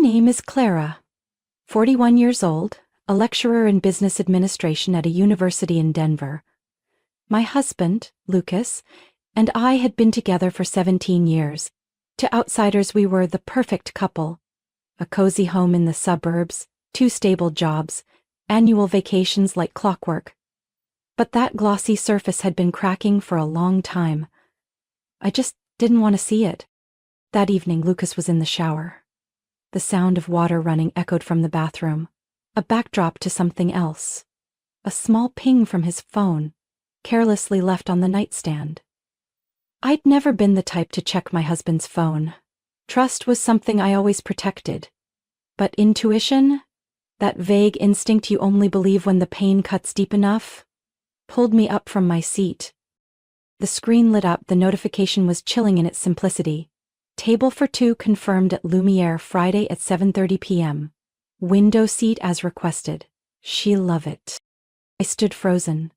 name is Clara, 41 years old, a lecturer in business administration at a university in Denver. My husband, Lucas, and I had been together for 17 years. To outsiders, we were the perfect couple. A cozy home in the suburbs, 2 stable jobs, annual vacations like clockwork. But that glossy surface had been cracking for a long time. I just didn't want to see it. That evening, Lucas was in the shower. The sound of water running echoed from the bathroom, a backdrop to something else. A small ping from his phone, carelessly left on the nightstand. I'd never been the type to check my husband's phone. Trust was something I always protected. But intuition, that vague instinct you only believe when the pain cuts deep enough, pulled me up from my seat. The screen lit up. The notification was chilling in its simplicity. Table for 2 confirmed at Lumiere Friday at 7:30 p.m. Window seat as requested. She love it. I stood frozen.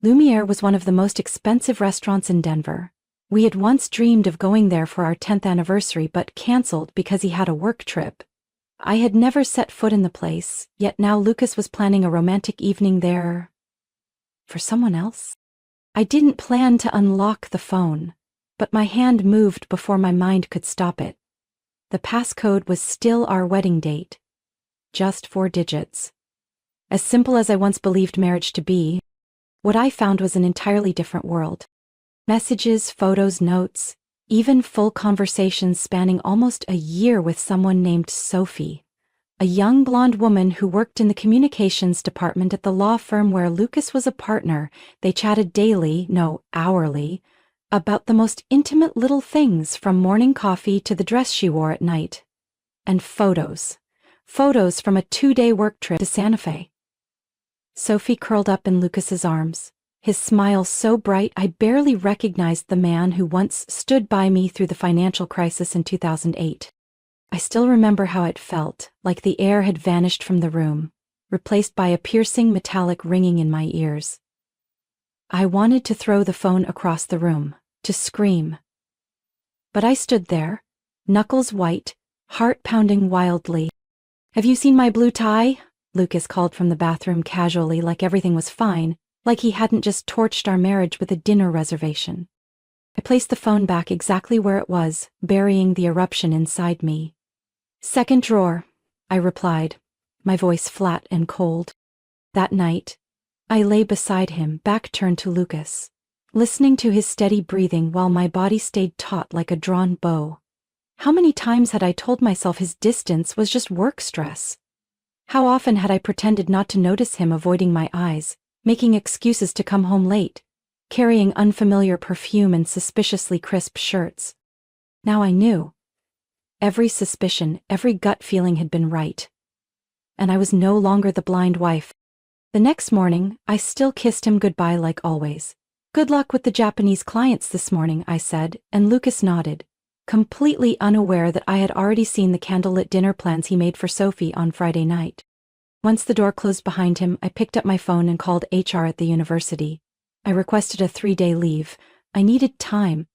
Lumiere was one of the most expensive restaurants in Denver. We had once dreamed of going there for our 10th anniversary but canceled because he had a work trip. I had never set foot in the place, yet now Lucas was planning a romantic evening there. For someone else? I didn't plan to unlock the phone, but my hand moved before my mind could stop it. The passcode was still our wedding date. Just 4 digits. As simple as I once believed marriage to be, what I found was an entirely different world. Messages, photos, notes, even full conversations spanning almost a year with someone named Sophie, a young blonde woman who worked in the communications department at the law firm where Lucas was a partner. They chatted daily, no, hourly, about the most intimate little things from morning coffee to the dress she wore at night. And photos from a 2-day work trip to Santa Fe. Sophie curled up in Lucas's arms, his smile so bright I barely recognized the man who once stood by me through the financial crisis in 2008. I still remember how it felt, like the air had vanished from the room, replaced by a piercing metallic ringing in my ears. I wanted to throw the phone across the room, to scream. But I stood there, knuckles white, heart pounding wildly. "Have you seen my blue tie?" Lucas called from the bathroom casually, like everything was fine, like he hadn't just torched our marriage with a dinner reservation. I placed the phone back exactly where it was, burying the eruption inside me. "Second drawer," I replied, my voice flat and cold. That night, I lay beside him, back turned to Lucas, listening to his steady breathing while my body stayed taut like a drawn bow. How many times had I told myself his distance was just work stress? How often had I pretended not to notice him avoiding my eyes, making excuses to come home late, carrying unfamiliar perfume and suspiciously crisp shirts? Now I knew. Every suspicion, every gut feeling had been right. And I was no longer the blind wife. The next morning, I still kissed him goodbye like always. "Good luck with the Japanese clients this morning," I said, and Lucas nodded, completely unaware that I had already seen the candlelit dinner plans he made for Sophie on Friday night. Once the door closed behind him, I picked up my phone and called HR at the university. I requested a 3-day leave. I needed time.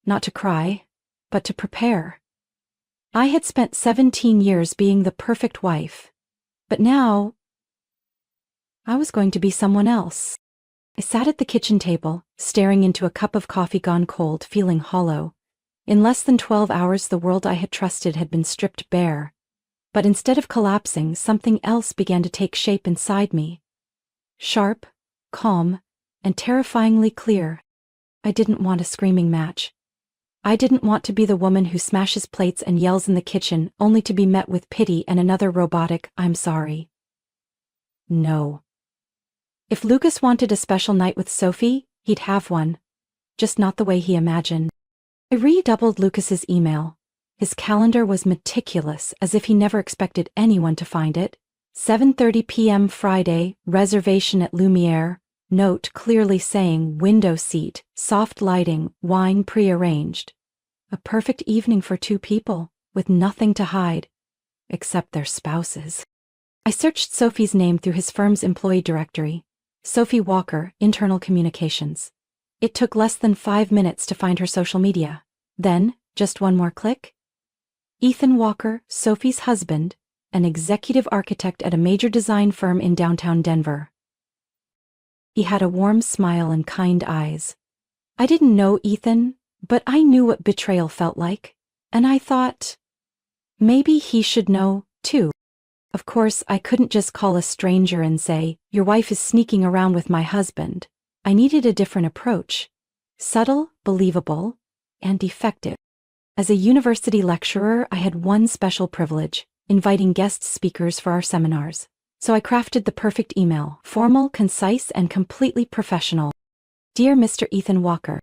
Not to cry, but to prepare. I had spent 17 years being the perfect wife, but now I was going to be someone else. I sat at the kitchen table, staring into a cup of coffee gone cold, feeling hollow. In less than 12 hours, the world I had trusted had been stripped bare. But instead of collapsing, something else began to take shape inside me. Sharp, calm, and terrifyingly clear. I didn't want a screaming match. I didn't want to be the woman who smashes plates and yells in the kitchen, only to be met with pity and another robotic "I'm sorry." No. If Lucas wanted a special night with Sophie, he'd have one. Just not the way he imagined. I redoubled Lucas's email. His calendar was meticulous, as if he never expected anyone to find it. 7:30 p.m. Friday, reservation at Lumiere, note clearly saying window seat, soft lighting, wine pre-arranged. A perfect evening for 2 people, with nothing to hide, except their spouses. I searched Sophie's name through his firm's employee directory. Sophie Walker, Internal Communications. It took less than 5 minutes to find her social media. Then, just one more click, Ethan Walker, Sophie's husband, an executive architect at a major design firm in downtown Denver. He had a warm smile and kind eyes. I didn't know Ethan, but I knew what betrayal felt like, and I thought, maybe he should know, too. Of course, I couldn't just call a stranger and say, "Your wife is sneaking around with my husband." I needed a different approach. Subtle, believable, and effective. As a university lecturer, I had one special privilege: inviting guest speakers for our seminars. So I crafted the perfect email, formal, concise, and completely professional. Dear Mr. Ethan Walker,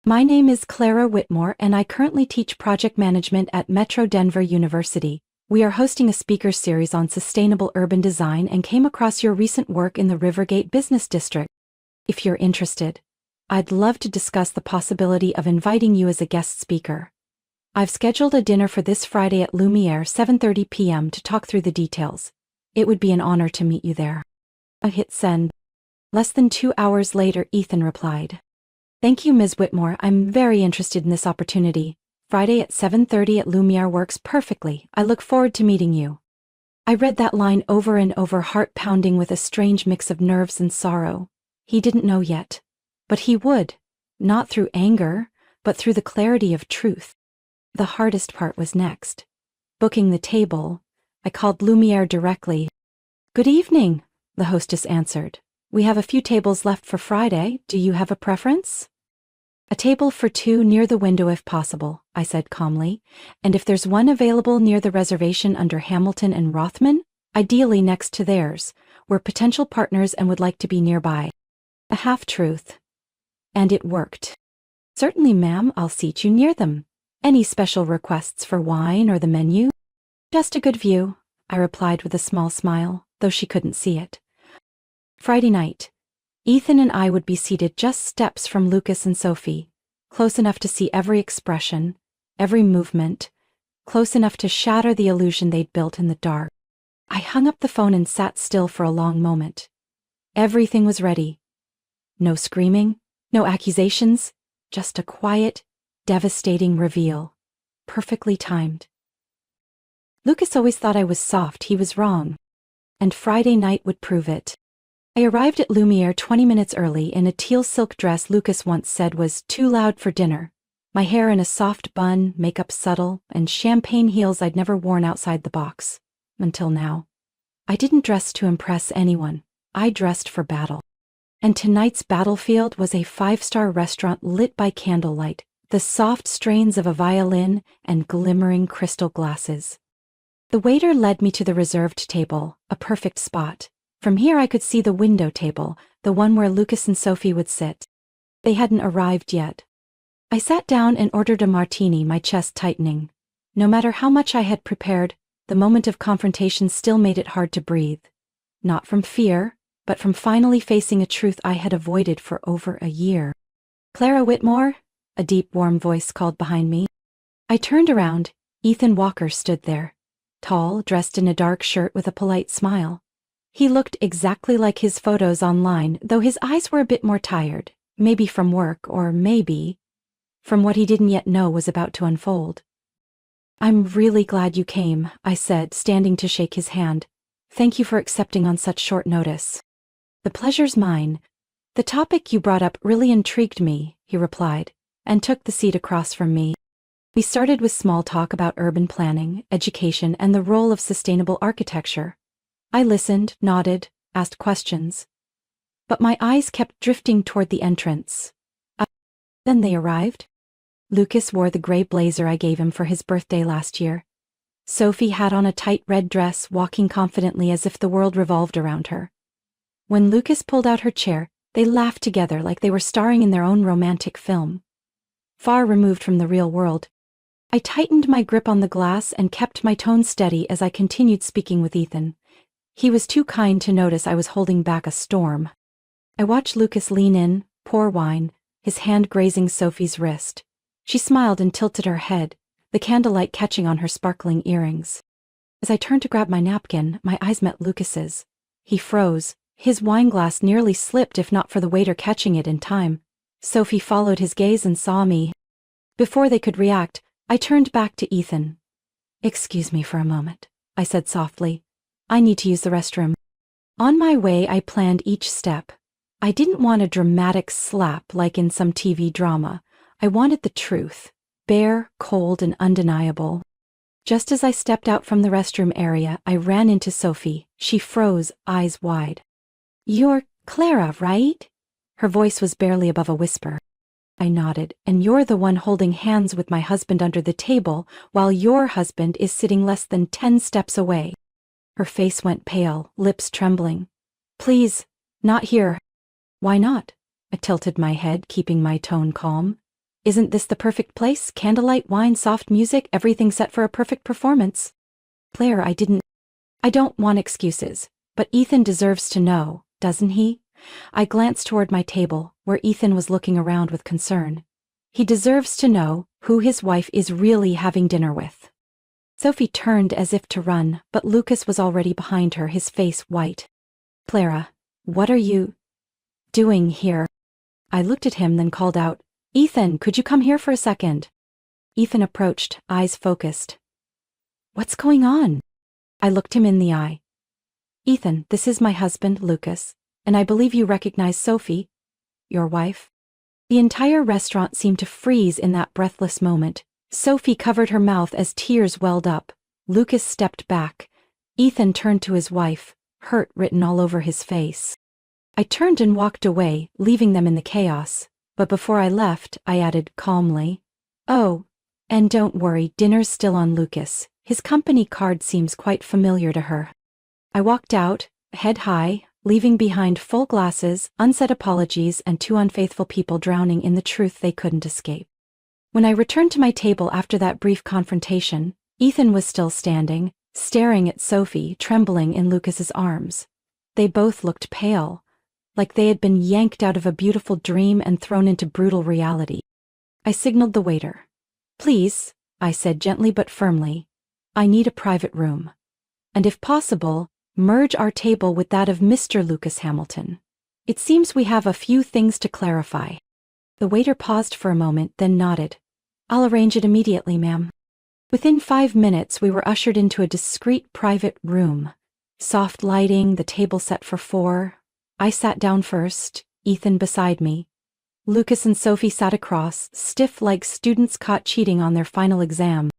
my name is Clara Whitmore and I currently teach project management at Metro Denver University. We are hosting a speaker series on sustainable urban design and came across your recent work in the Rivergate Business District. If you're interested, I'd love to discuss the possibility of inviting you as a guest speaker. I've scheduled a dinner for this Friday at Lumiere 7:30 p.m. to talk through the details. It would be an honor to meet you there. I hit send. Less than 2 hours later, Ethan replied. Thank you, Ms. Whitmore. I'm very interested in this opportunity. Friday at 7:30 at Lumiere works perfectly. I look forward to meeting you. I read that line over and over, heart pounding with a strange mix of nerves and sorrow. He didn't know yet. But he would. Not through anger, but through the clarity of truth. The hardest part was next. Booking the table. I called Lumiere directly. Good evening, the hostess answered. We have a few tables left for Friday. Do you have a preference? A table for two near the window if possible, I said calmly, and if there's one available near the reservation under Hamilton and Rothman, ideally next to theirs, we're potential partners and would like to be nearby. A half-truth. And it worked. Certainly, ma'am, I'll seat you near them. Any special requests for wine or the menu? Just a good view, I replied with a small smile, though she couldn't see it. Friday night. Ethan and I would be seated just steps from Lucas and Sophie, close enough to see every expression, every movement, close enough to shatter the illusion they'd built in the dark. I hung up the phone and sat still for a long moment. Everything was ready. No screaming, no accusations, just a quiet, devastating reveal. Perfectly timed. Lucas always thought I was soft. He was wrong. And Friday night would prove it. I arrived at Lumiere 20 minutes early in a teal silk dress Lucas once said was too loud for dinner, my hair in a soft bun, makeup subtle, and champagne heels I'd never worn outside the box. Until now. I didn't dress to impress anyone. I dressed for battle. And tonight's battlefield was a 5-star restaurant lit by candlelight, the soft strains of a violin and glimmering crystal glasses. The waiter led me to the reserved table, a perfect spot. From here I could see the window table, the one where Lucas and Sophie would sit. They hadn't arrived yet. I sat down and ordered a martini, my chest tightening. No matter how much I had prepared, the moment of confrontation still made it hard to breathe. Not from fear, but from finally facing a truth I had avoided for over a year. Clara Whitmore? A deep, warm voice called behind me. I turned around. Ethan Walker stood there. Tall, dressed in a dark shirt with a polite smile. He looked exactly like his photos online, though his eyes were a bit more tired, maybe from work, or maybe from what he didn't yet know was about to unfold. I'm really glad you came, I said, standing to shake his hand. Thank you for accepting on such short notice. The pleasure's mine. The topic you brought up really intrigued me, he replied, and took the seat across from me. We started with small talk about urban planning, education, and the role of sustainable architecture. I listened, nodded, asked questions. But my eyes kept drifting toward the entrance. Then they arrived. Lucas wore the gray blazer I gave him for his birthday last year. Sophie had on a tight red dress, walking confidently as if the world revolved around her. When Lucas pulled out her chair, they laughed together like they were starring in their own romantic film. Far removed from the real world, I tightened my grip on the glass and kept my tone steady as I continued speaking with Ethan. He was too kind to notice I was holding back a storm. I watched Lucas lean in, pour wine, his hand grazing Sophie's wrist. She smiled and tilted her head, the candlelight catching on her sparkling earrings. As I turned to grab my napkin, my eyes met Lucas's. He froze. His wineglass nearly slipped if not for the waiter catching it in time. Sophie followed his gaze and saw me. Before they could react, I turned back to Ethan. Excuse me for a moment, I said softly. I need to use the restroom. On my way, I planned each step. I didn't want a dramatic slap like in some TV drama. I wanted the truth, bare, cold, and undeniable. Just as I stepped out from the restroom area, I ran into Sophie. She froze, eyes wide. You're Clara, right? Her voice was barely above a whisper. I nodded. And you're the one holding hands with my husband under the table, while your husband is sitting less than 10 steps away. Her face went pale, lips trembling. Please, not here. Why not? I tilted my head, keeping my tone calm. Isn't this the perfect place? Candlelight, wine, soft music, everything set for a perfect performance. Claire, I don't want excuses, but Ethan deserves to know, doesn't he? I glanced toward my table, where Ethan was looking around with concern. He deserves to know who his wife is really having dinner with. Sophie turned as if to run, but Lucas was already behind her, his face white. Clara, what are you doing here? I looked at him, then called out, Ethan, could you come here for a second? Ethan approached, eyes focused. What's going on? I looked him in the eye. Ethan, this is my husband, Lucas, and I believe you recognize Sophie, your wife. The entire restaurant seemed to freeze in that breathless moment. Sophie covered her mouth as tears welled up. Lucas stepped back. Ethan turned to his wife, hurt written all over his face. I turned and walked away, leaving them in the chaos. But before I left, I added calmly, Oh, and don't worry, dinner's still on Lucas. His company card seems quite familiar to her. I walked out, head high, leaving behind full glasses, unsaid apologies, and 2 unfaithful people drowning in the truth they couldn't escape. When I returned to my table after that brief confrontation, Ethan was still standing, staring at Sophie, trembling in Lucas's arms. They both looked pale, like they had been yanked out of a beautiful dream and thrown into brutal reality. I signaled the waiter. Please, I said gently but firmly, I need a private room. And if possible, merge our table with that of Mr. Lucas Hamilton. It seems we have a few things to clarify. The waiter paused for a moment, then nodded. I'll arrange it immediately, ma'am. Within 5 minutes, we were ushered into a discreet private room. Soft lighting, the table set for 4. I sat down first, Ethan beside me. Lucas and Sophie sat across, stiff like students caught cheating on their final exam.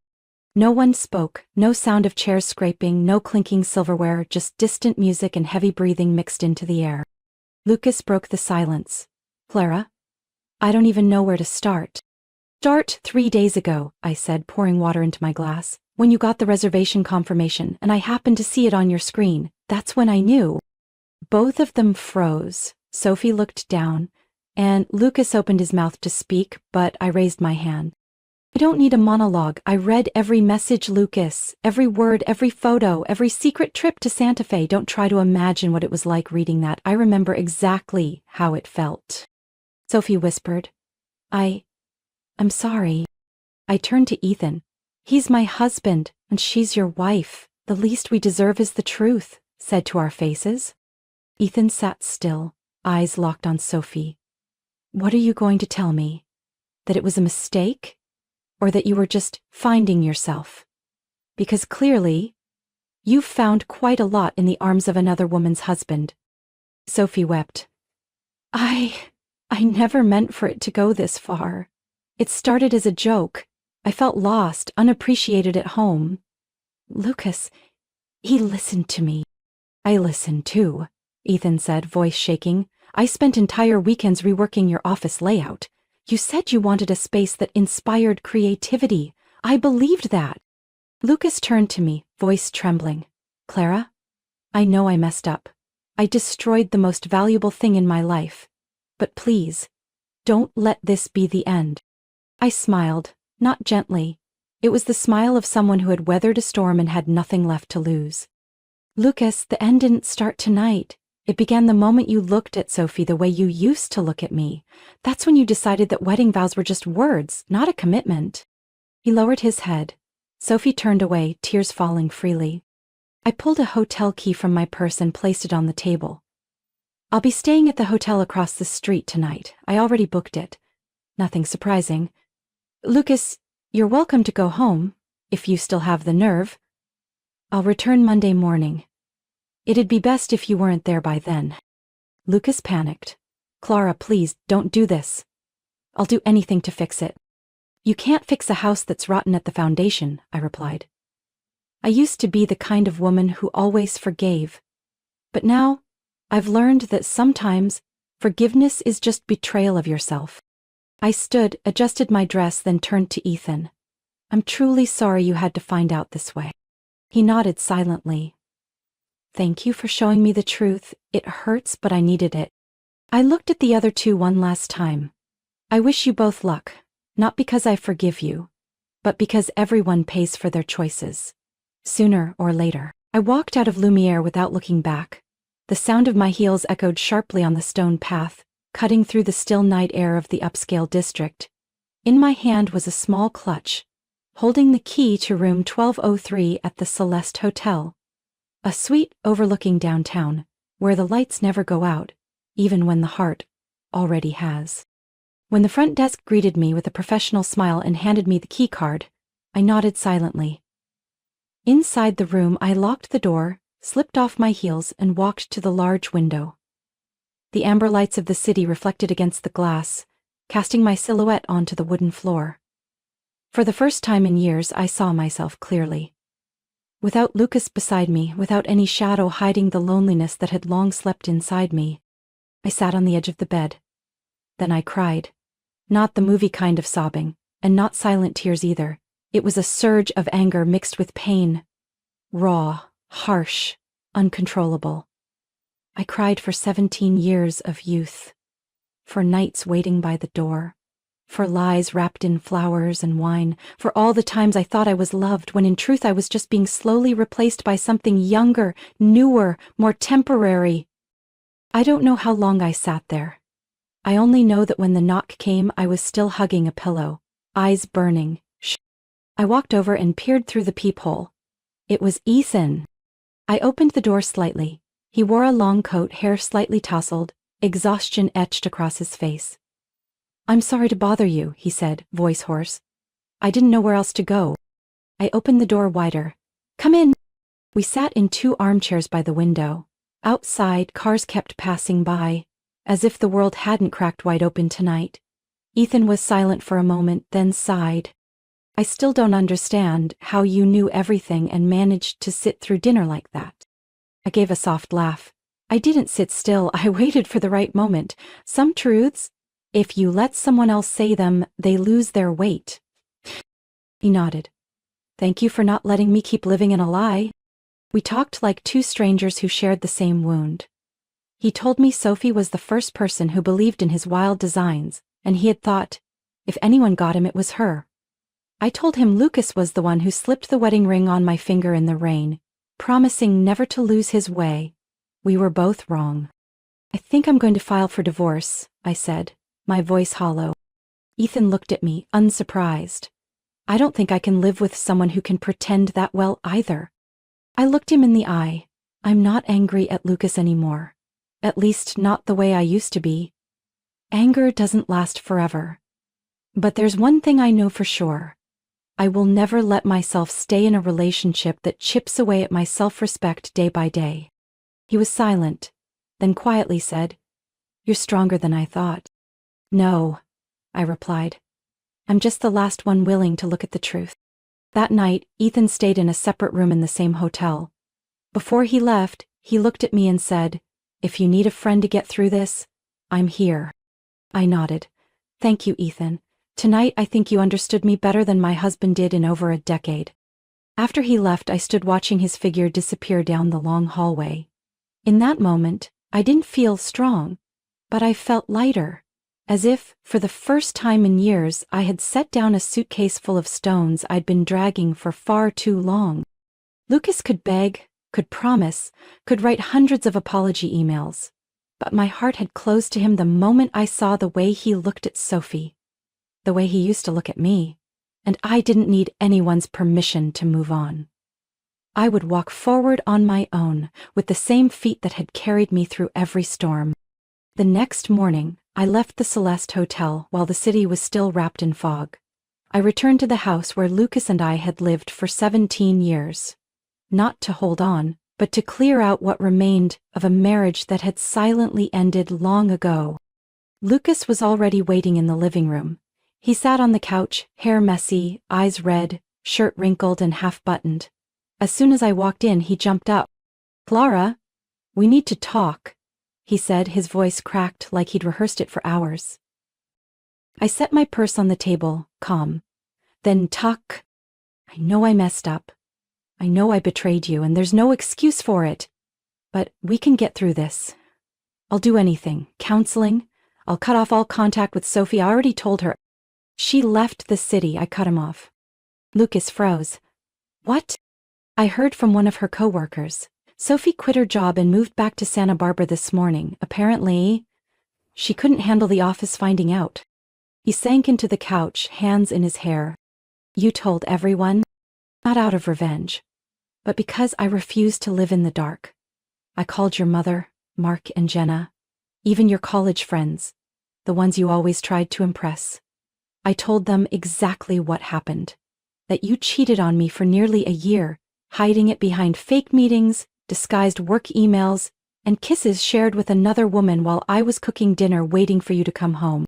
No one spoke, no sound of chairs scraping, no clinking silverware, just distant music and heavy breathing mixed into the air. Lucas broke the silence. Clara, I don't even know where to start. Start 3 days ago, I said, pouring water into my glass. When you got the reservation confirmation and I happened to see it on your screen, that's when I knew. Both of them froze. Sophie looked down, and Lucas opened his mouth to speak, but I raised my hand. I don't need a monologue. I read every message, Lucas. Every word, every photo, every secret trip to Santa Fe. Don't try to imagine what it was like reading that. I remember exactly how it felt. Sophie whispered, I'm sorry. I turned to Ethan. He's my husband, and she's your wife. The least we deserve is the truth, said to our faces. Ethan sat still, eyes locked on Sophie. What are you going to tell me? That it was a mistake? Or that you were just finding yourself? Because clearly, you've found quite a lot in the arms of another woman's husband. Sophie wept. I never meant for it to go this far. It started as a joke. I felt lost, unappreciated at home. Lucas, he listened to me. I listened too, Ethan said, voice shaking. I spent entire weekends reworking your office layout. You said you wanted a space that inspired creativity. I believed that. Lucas turned to me, voice trembling. Clara, I know I messed up. I destroyed the most valuable thing in my life. But please, don't let this be the end. I smiled, not gently. It was the smile of someone who had weathered a storm and had nothing left to lose. Lucas, the end didn't start tonight. It began the moment you looked at Sophie the way you used to look at me. That's when you decided that wedding vows were just words, not a commitment. He lowered his head. Sophie turned away, tears falling freely. I pulled a hotel key from my purse and placed it on the table. I'll be staying at the hotel across the street tonight. I already booked it. Nothing surprising. Lucas, you're welcome to go home. if you still have the nerve. I'll return Monday morning. It'd be best if you weren't there by then. Lucas panicked. Clara, please, don't do this. I'll do anything to fix it. You can't fix a house that's rotten at the foundation, I replied. I used to be the kind of woman who always forgave. But now, I've learned that sometimes forgiveness is just betrayal of yourself. I stood, adjusted my dress, then turned to Ethan. I'm truly sorry you had to find out this way. He nodded silently. Thank you for showing me the truth. It hurts, but I needed it. I looked at the other two one last time. I wish you both luck, not because I forgive you, but because everyone pays for their choices. Sooner or later. I walked out of Lumiere without looking back. The sound of my heels echoed sharply on the stone path, cutting through the still night air of the upscale district. In my hand was a small clutch, holding the key to room 1203 at the Celeste Hotel. A suite overlooking downtown, where the lights never go out, even when the heart already has. When the front desk greeted me with a professional smile and handed me the key card, I nodded silently. Inside the room, I locked the door, slipped off my heels, and walked to the large window. The amber lights of the city reflected against the glass, casting my silhouette onto the wooden floor. For the first time in years, I saw myself clearly. Without Lucas beside me, without any shadow hiding the loneliness that had long slept inside me, I sat on the edge of the bed. Then I cried. Not the movie kind of sobbing, and not silent tears either. It was a surge of anger mixed with pain. Raw, harsh, uncontrollable. I cried for 17 years of youth. For nights waiting by the door. For lies wrapped in flowers and wine. For all the times I thought I was loved, when in truth I was just being slowly replaced by something younger, newer, more temporary. I don't know how long I sat there. I only know that when the knock came, I was still hugging a pillow, eyes burning. I walked over and peered through the peephole. It was Ethan. I opened the door slightly. He wore a long coat, hair slightly tousled, exhaustion etched across his face. I'm sorry to bother you, he said, voice hoarse. I didn't know where else to go. I opened the door wider. Come in. We sat in 2 armchairs by the window. Outside, cars kept passing by, as if the world hadn't cracked wide open tonight. Ethan was silent for a moment, then sighed. I still don't understand how you knew everything and managed to sit through dinner like that. I gave a soft laugh. I didn't sit still, I waited for the right moment. Some truths, if you let someone else say them, they lose their weight. He nodded. Thank you for not letting me keep living in a lie. We talked like 2 strangers who shared the same wound. He told me Sophie was the first person who believed in his wild designs, and he had thought, if anyone got him, it was her. I told him Lucas was the one who slipped the wedding ring on my finger in the rain, promising never to lose his way. We were both wrong. I think I'm going to file for divorce, I said, my voice hollow. Ethan looked at me, unsurprised. I don't think I can live with someone who can pretend that well either. I looked him in the eye. I'm not angry at Lucas anymore. At least not the way I used to be. Anger doesn't last forever. But there's one thing I know for sure. I will never let myself stay in a relationship that chips away at my self-respect day by day. He was silent, then quietly said, You're stronger than I thought. No, I replied. I'm just the last one willing to look at the truth. That night, Ethan stayed in a separate room in the same hotel. Before he left, he looked at me and said, If you need a friend to get through this, I'm here. I nodded. Thank you, Ethan. Tonight I think you understood me better than my husband did in over a decade. After he left, I stood watching his figure disappear down the long hallway. In that moment, I didn't feel strong, but I felt lighter, as if, for the first time in years, I had set down a suitcase full of stones I'd been dragging for far too long. Lucas could beg, could promise, could write hundreds of apology emails, but my heart had closed to him the moment I saw the way he looked at Sophie. The way he used to look at me, and I didn't need anyone's permission to move on. I would walk forward on my own, with the same feet that had carried me through every storm. The next morning, I left the Celeste Hotel while the city was still wrapped in fog. I returned to the house where Lucas and I had lived for 17 years. Not to hold on, but to clear out what remained of a marriage that had silently ended long ago. Lucas was already waiting in the living room. He sat on the couch, hair messy, eyes red, shirt wrinkled and half-buttoned. As soon as I walked in, he jumped up. "Clara, we need to talk," he said, his voice cracked like he'd rehearsed it for hours. I set my purse on the table, calm. Then tuck. "I know I messed up. I know I betrayed you, and there's no excuse for it. But we can get through this. I'll do anything. Counseling. I'll cut off all contact with Sophie. I already told her." "She left the city," I cut him off. Lucas froze. "What?" "I heard from one of her co-workers. Sophie quit her job and moved back to Santa Barbara this morning. Apparently, she couldn't handle the office finding out." He sank into the couch, hands in his hair. "You told everyone?" "Not out of revenge, but because I refused to live in the dark. I called your mother, Mark and Jenna, even your college friends, the ones you always tried to impress. I told them exactly what happened, that you cheated on me for nearly a year, hiding it behind fake meetings, disguised work emails, and kisses shared with another woman while I was cooking dinner waiting for you to come home."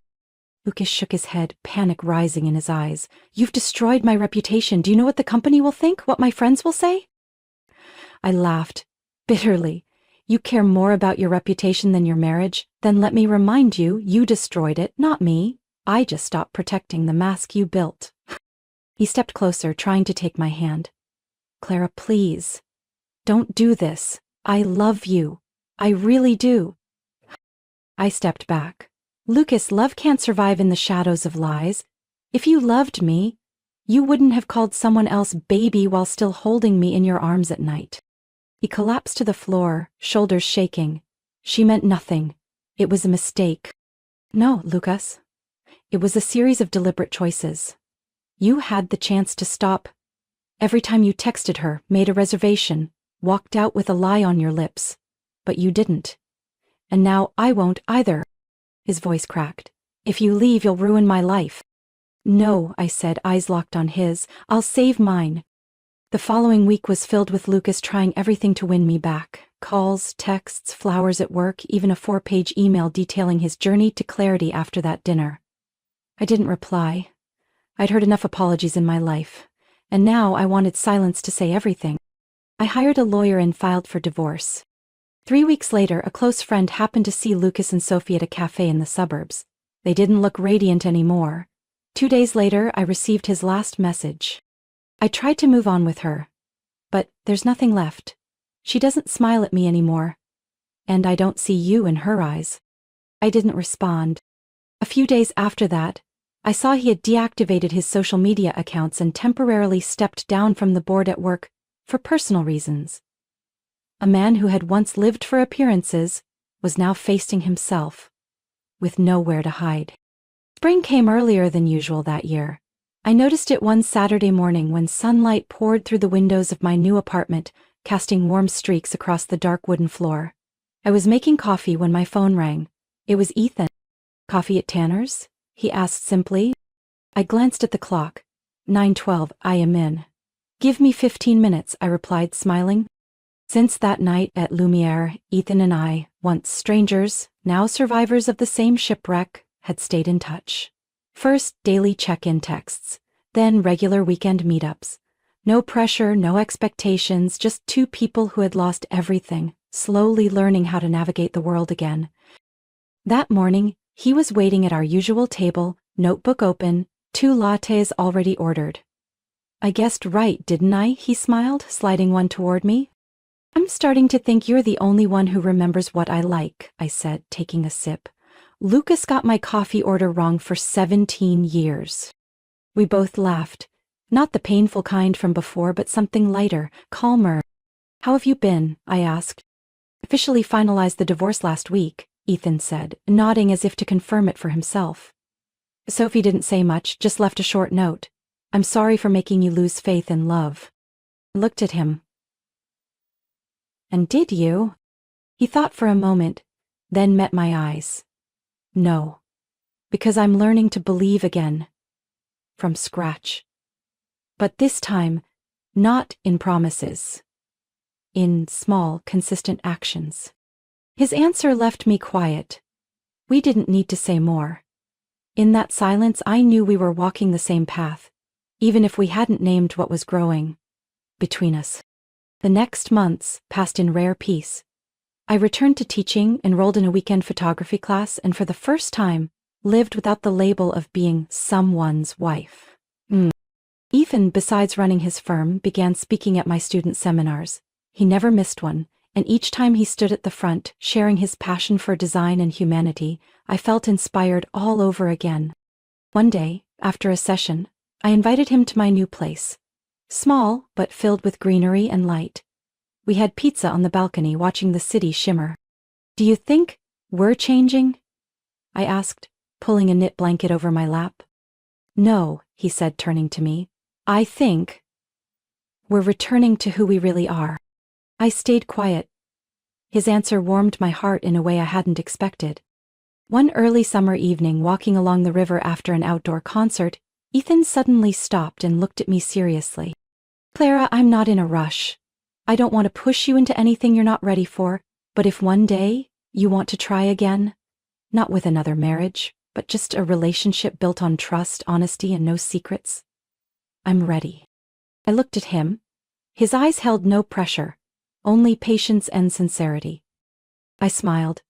Lucas shook his head, panic rising in his eyes. "You've destroyed my reputation. Do you know what the company will think? What my friends will say?" I laughed, bitterly. "You care more about your reputation than your marriage? Then let me remind you, you destroyed it, not me. I just stopped protecting the mask you built." He stepped closer, trying to take my hand. "Clara, please. Don't do this. I love you. I really do." I stepped back. "Lucas, love can't survive in the shadows of lies. If you loved me, you wouldn't have called someone else baby while still holding me in your arms at night." He collapsed to the floor, shoulders shaking. "She meant nothing. It was a mistake." "No, Lucas. It was a series of deliberate choices. You had the chance to stop. Every time you texted her, made a reservation, walked out with a lie on your lips. But you didn't. And now I won't either." His voice cracked. "If you leave, you'll ruin my life." "No," I said, eyes locked on his. "I'll save mine." The following week was filled with Lucas trying everything to win me back. Calls, texts, flowers at work, even a 4-page email detailing his journey to clarity after that dinner. I didn't reply. I'd heard enough apologies in my life, and now I wanted silence to say everything. I hired a lawyer and filed for divorce. 3 weeks later, a close friend happened to see Lucas and Sophie at a cafe in the suburbs. They didn't look radiant anymore. 2 days later, I received his last message. I tried to move on with her, but there's nothing left. She doesn't smile at me anymore, and I don't see you in her eyes. I didn't respond. A few days after that, I saw he had deactivated his social media accounts and temporarily stepped down from the board at work for personal reasons. A man who had once lived for appearances was now facing himself, with nowhere to hide. Spring came earlier than usual that year. I noticed it one Saturday morning when sunlight poured through the windows of my new apartment, casting warm streaks across the dark wooden floor. I was making coffee when my phone rang. It was Ethan. "Coffee at Tanner's?" he asked simply. I glanced at the clock. 9:12, I am in. "Give me 15 minutes, I replied, smiling. Since that night at Lumiere, Ethan and I, once strangers, now survivors of the same shipwreck, had stayed in touch. First, daily check-in texts, then regular weekend meetups. No pressure, no expectations, just two people who had lost everything, slowly learning how to navigate the world again. That morning, he was waiting at our usual table, notebook open, 2 lattes already ordered. "I guessed right, didn't I?" he smiled, sliding one toward me. "I'm starting to think you're the only one who remembers what I like," I said, taking a sip. "Lucas got my coffee order wrong for 17 years. We both laughed. Not the painful kind from before, but something lighter, calmer. "How have you been?" I asked. "Officially finalized the divorce last week," Ethan said, nodding as if to confirm it for himself. "Sophie didn't say much, just left a short note. I'm sorry for making you lose faith in love." I looked at him. "And did you?" He thought for a moment, then met my eyes. "No, because I'm learning to believe again. from scratch. But this time, not in promises. In small, consistent actions. His answer left me quiet. We didn't need to say more. In that silence, I knew we were walking the same path, even if we hadn't named what was growing between us. The next months passed in rare peace. I returned to teaching, enrolled in a weekend photography class, and for the first time, lived without the label of being someone's wife. Ethan, besides running his firm, began speaking at my student seminars. He never missed one, and each time he stood at the front, sharing his passion for design and humanity, I felt inspired all over again. One day, after a session, I invited him to my new place. Small, but filled with greenery and light. We had pizza on the balcony, watching the city shimmer. "Do you think we're changing?" I asked, pulling a knit blanket over my lap. "No," he said, turning to me. "I think we're returning to who we really are." I stayed quiet. His answer warmed my heart in a way I hadn't expected. One early summer evening, walking along the river after an outdoor concert, Ethan suddenly stopped and looked at me seriously. "Clara, I'm not in a rush. I don't want to push you into anything you're not ready for, but if one day you want to try again, not with another marriage, but just a relationship built on trust, honesty, and no secrets, I'm ready." I looked at him. His eyes held no pressure, only patience and sincerity. I smiled.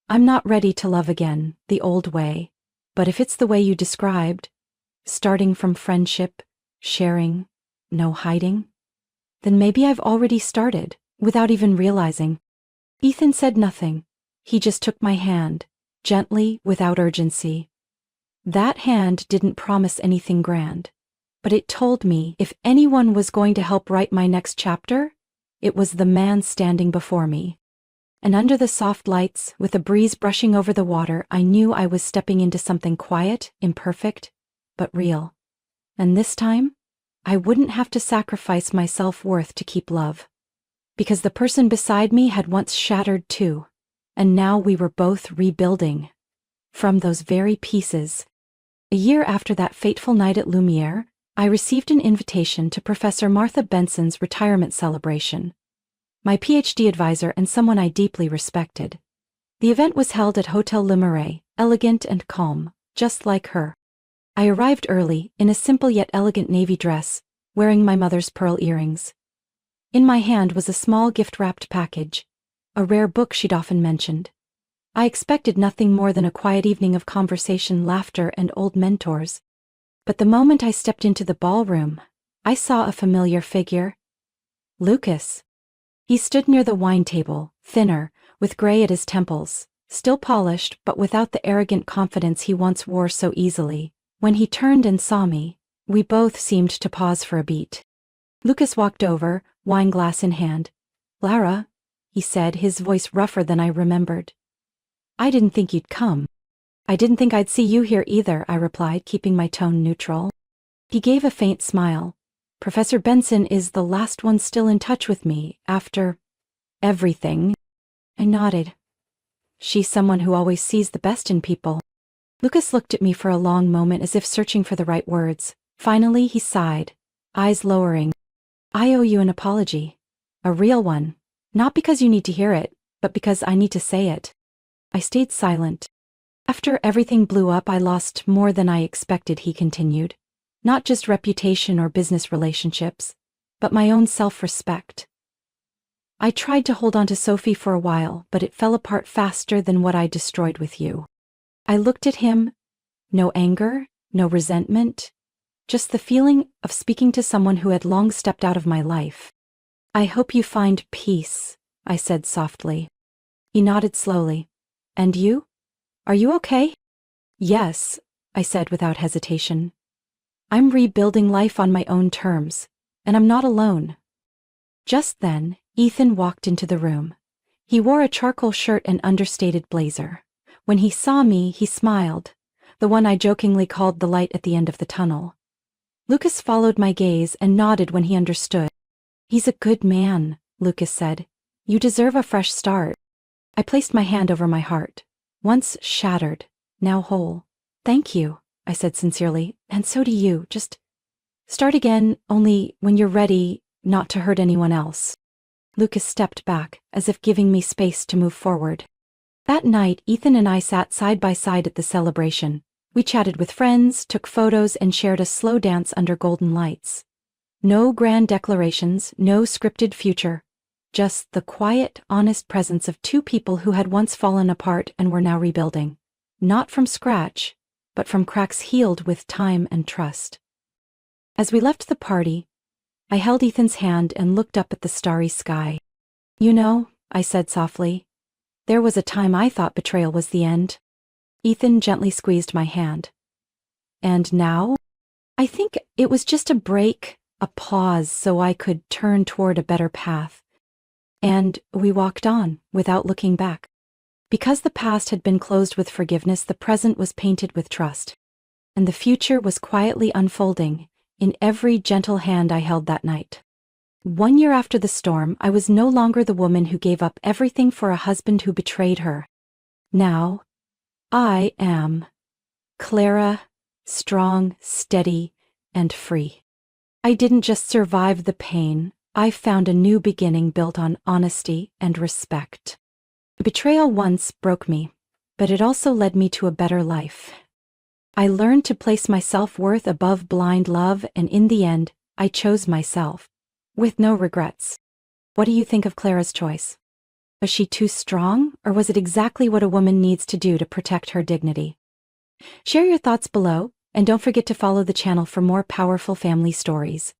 "I'm not ready to love again, the old way, but if it's the way you described, starting from friendship, sharing, no hiding, then maybe I've already started, without even realizing." Ethan said nothing. He just took my hand, gently, without urgency. That hand didn't promise anything grand, but it told me if anyone was going to help write my next chapter, it was the man standing before me. And under the soft lights, with a breeze brushing over the water, I knew I was stepping into something quiet, imperfect, but real. And this time, I wouldn't have to sacrifice my self-worth to keep love. Because the person beside me had once shattered too, and now we were both rebuilding. From those very pieces. A year after that fateful night at Lumiere, I received an invitation to Professor Martha Benson's retirement celebration. My PhD advisor and someone I deeply respected. The event was held at Hotel Le Marais, elegant and calm, just like her. I arrived early, in a simple yet elegant navy dress, wearing my mother's pearl earrings. In my hand was a small gift-wrapped package, a rare book she'd often mentioned. I expected nothing more than a quiet evening of conversation, laughter, and old mentors. But the moment I stepped into the ballroom, I saw a familiar figure. Lucas. He stood near the wine table, thinner, with gray at his temples, still polished but without the arrogant confidence he once wore so easily. When he turned and saw me, we both seemed to pause for a beat. Lucas walked over, wine glass in hand. "Clara," he said, his voice rougher than I remembered. "I didn't think you'd come." "I didn't think I'd see you here either," I replied, keeping my tone neutral. He gave a faint smile. "Professor Benson is the last one still in touch with me, after everything." I nodded. "She's someone who always sees the best in people." Lucas looked at me for a long moment as if searching for the right words. Finally, he sighed, eyes lowering. "I owe you an apology. A real one. Not because you need to hear it, but because I need to say it." I stayed silent. "After everything blew up, I lost more than I expected," he continued. "Not just reputation or business relationships, but my own self-respect. I tried to hold on to Sophie for a while, but it fell apart faster than what I destroyed with you." I looked at him. No anger, no resentment, just the feeling of speaking to someone who had long stepped out of my life. "I hope you find peace," I said softly. He nodded slowly. "And you? Are you okay?" "Yes," I said without hesitation. "I'm rebuilding life on my own terms, and I'm not alone." Just then, Ethan walked into the room. He wore a charcoal shirt and understated blazer. When he saw me, he smiled, the one I jokingly called the light at the end of the tunnel. Lucas followed my gaze and nodded when he understood. "He's a good man," Lucas said. "You deserve a fresh start." I placed my hand over my heart. Once shattered, now whole. "Thank you." I said sincerely, and so do you. Just start again, only when you're ready not to hurt anyone else. Lucas stepped back, as if giving me space to move forward. That night, Ethan and I sat side by side at the celebration. We chatted with friends, took photos, and shared a slow dance under golden lights. No grand declarations, no scripted future. Just the quiet, honest presence of two people who had once fallen apart and were now rebuilding. Not from scratch, but from cracks healed with time and trust. As we left the party, I held Ethan's hand and looked up at the starry sky. You know, I said softly, there was a time I thought betrayal was the end. Ethan gently squeezed my hand. And now? I think it was just a break, a pause so I could turn toward a better path. And we walked on, without looking back. Because the past had been closed with forgiveness, the present was painted with trust. And the future was quietly unfolding in every gentle hand I held that night. 1 year after the storm, I was no longer the woman who gave up everything for a husband who betrayed her. Now, I am Clara, strong, steady, and free. I didn't just survive the pain, I found a new beginning built on honesty and respect. Betrayal once broke me, but it also led me to a better life. I learned to place my self-worth above blind love, and in the end, I chose myself, with no regrets. What do you think of Clara's choice? Was she too strong, or was it exactly what a woman needs to do to protect her dignity? Share your thoughts below, and don't forget to follow the channel for more powerful family stories.